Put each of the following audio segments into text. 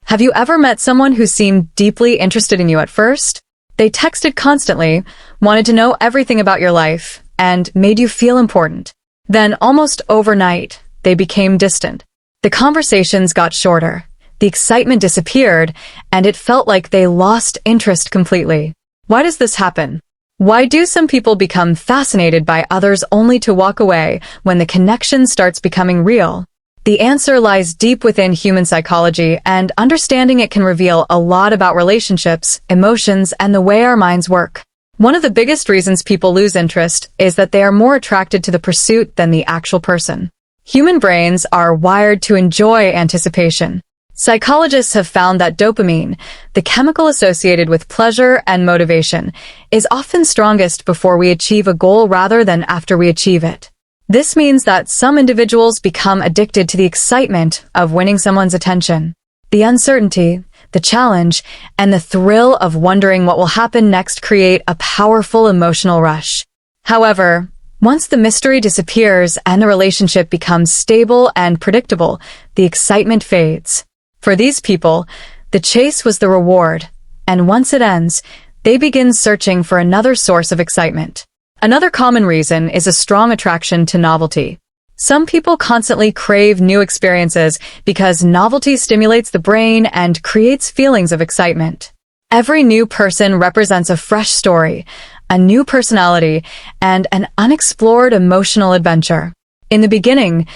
Have you ever met someone who seemed deeply interested in you at first? They texted constantly, wanted to know everything about your life, and made you feel important. Then, almost overnight, they became distant. The conversations got shorter, the excitement disappeared, and it felt like they lost interest completely. Why does this happen? Why do some people become fascinated by others only to walk away when the connection starts becoming real? The answer lies deep within human psychology, and understanding it can reveal a lot about relationships, emotions, and the way our minds work. One of the biggest reasons people lose interest is that they are more attracted to the pursuit than the actual person. Human brains are wired to enjoy anticipation. Psychologists have found that dopamine, the chemical associated with pleasure and motivation, is often strongest before we achieve a goal rather than after we achieve it. This means that some individuals become addicted to the excitement of winning someone's attention. The uncertainty, the challenge, and the thrill of wondering what will happen next create a powerful emotional rush. However, once the mystery disappears and the relationship becomes stable and predictable, the excitement fades. For these people, the chase was the reward, and once it ends, they begin searching for another source of excitement. Another common reason is a strong attraction to novelty. Some people constantly crave new experiences because novelty stimulates the brain and creates feelings of excitement. Every new person represents a fresh story, a new personality, and an unexplored emotional adventure. In the beginning,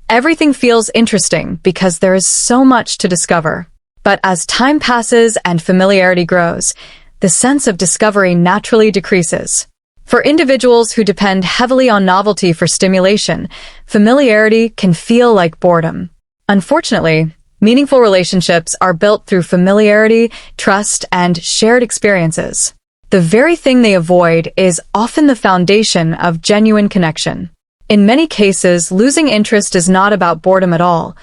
everything feels interesting because there is so much to discover. But as time passes and familiarity grows, the sense of discovery naturally decreases. For individuals who depend heavily on novelty for stimulation, familiarity can feel like boredom. Unfortunately, meaningful relationships are built through familiarity, trust, and shared experiences. The very thing they avoid is often the foundation of genuine connection. In many cases, losing interest is not about boredom at all.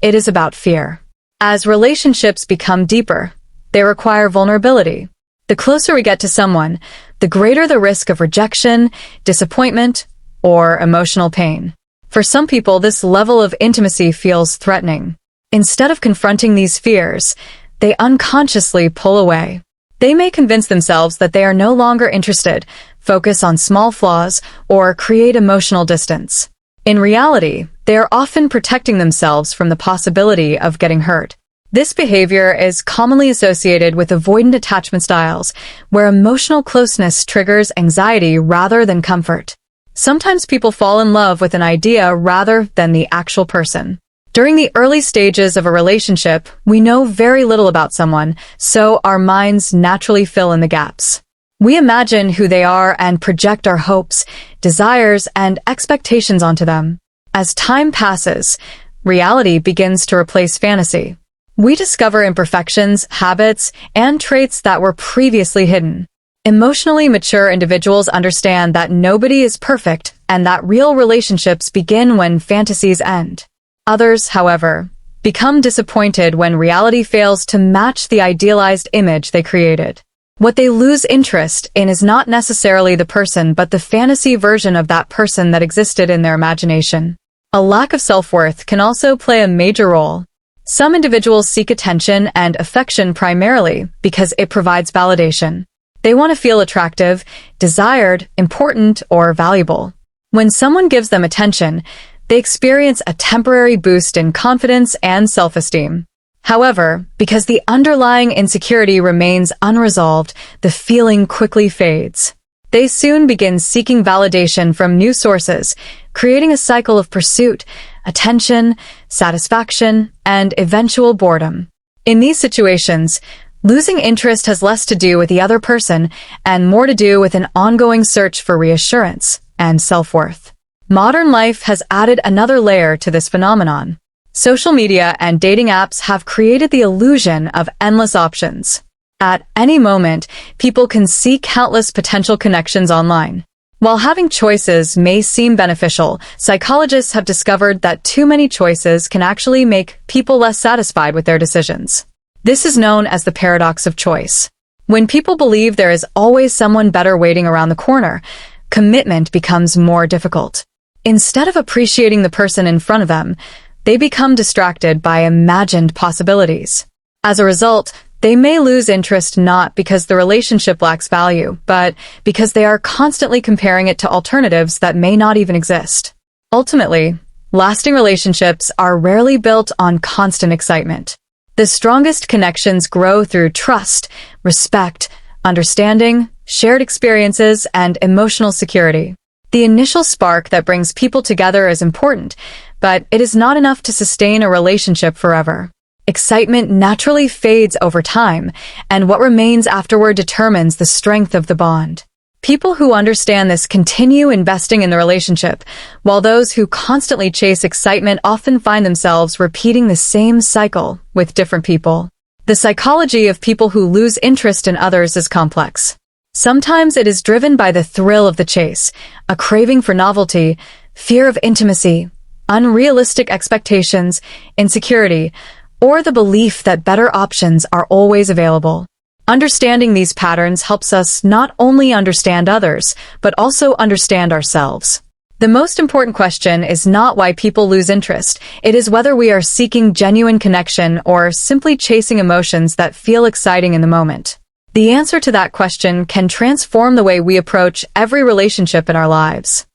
It is about fear. As relationships become deeper, they require vulnerability. The closer we get to someone, the greater the risk of rejection, disappointment, or emotional pain. For some people, this level of intimacy feels threatening. Instead of confronting these fears, they unconsciously pull away. They may convince themselves that they are no longer interested, focus on small flaws, or create emotional distance. In reality, they are often protecting themselves from the possibility of getting hurt. This behavior is commonly associated with avoidant attachment styles, where emotional closeness triggers anxiety rather than comfort. Sometimes people fall in love with an idea rather than the actual person. During the early stages of a relationship, we know very little about someone, so our minds naturally fill in the gaps. We imagine who they are and project our hopes, desires, and expectations onto them. As time passes, reality begins to replace fantasy. We discover imperfections, habits, and traits that were previously hidden. Emotionally mature individuals understand that nobody is perfect and that real relationships begin when fantasies end. Others, however, become disappointed when reality fails to match the idealized image they created. What they lose interest in is not necessarily the person but the fantasy version of that person that existed in their imagination. A lack of self-worth can also play a major role. Some individuals seek attention and affection primarily because it provides validation. They want to feel attractive, desired, important, or valuable. When someone gives them attention, they experience a temporary boost in confidence and self-esteem. However, because the underlying insecurity remains unresolved, the feeling quickly fades. They soon begin seeking validation from new sources, creating a cycle of pursuit, attention, satisfaction, and eventual boredom. In these situations, losing interest has less to do with the other person and more to do with an ongoing search for reassurance and self-worth. Modern life has added another layer to this phenomenon. Social media and dating apps have created the illusion of endless options. At any moment, people can see countless potential connections online. While having choices may seem beneficial, psychologists have discovered that too many choices can actually make people less satisfied with their decisions. This is known as the paradox of choice. When people believe there is always someone better waiting around the corner, commitment becomes more difficult. Instead of appreciating the person in front of them, they become distracted by imagined possibilities. As a result, they may lose interest not because the relationship lacks value, but because they are constantly comparing it to alternatives that may not even exist. Ultimately, lasting relationships are rarely built on constant excitement. The strongest connections grow through trust, respect, understanding, shared experiences, and emotional security. The initial spark that brings people together is important, but it is not enough to sustain a relationship forever. Excitement naturally fades over time, and what remains afterward determines the strength of the bond. People who understand this continue investing in the relationship, while those who constantly chase excitement often find themselves repeating the same cycle with different people. The psychology of people who lose interest in others is complex. Sometimes it is driven by the thrill of the chase, a craving for novelty, fear of intimacy, unrealistic expectations, insecurity, or the belief that better options are always available. Understanding these patterns helps us not only understand others, but also understand ourselves. The most important question is not why people lose interest. It is whether we are seeking genuine connection or simply chasing emotions that feel exciting in the moment. The answer to that question can transform the way we approach every relationship in our lives.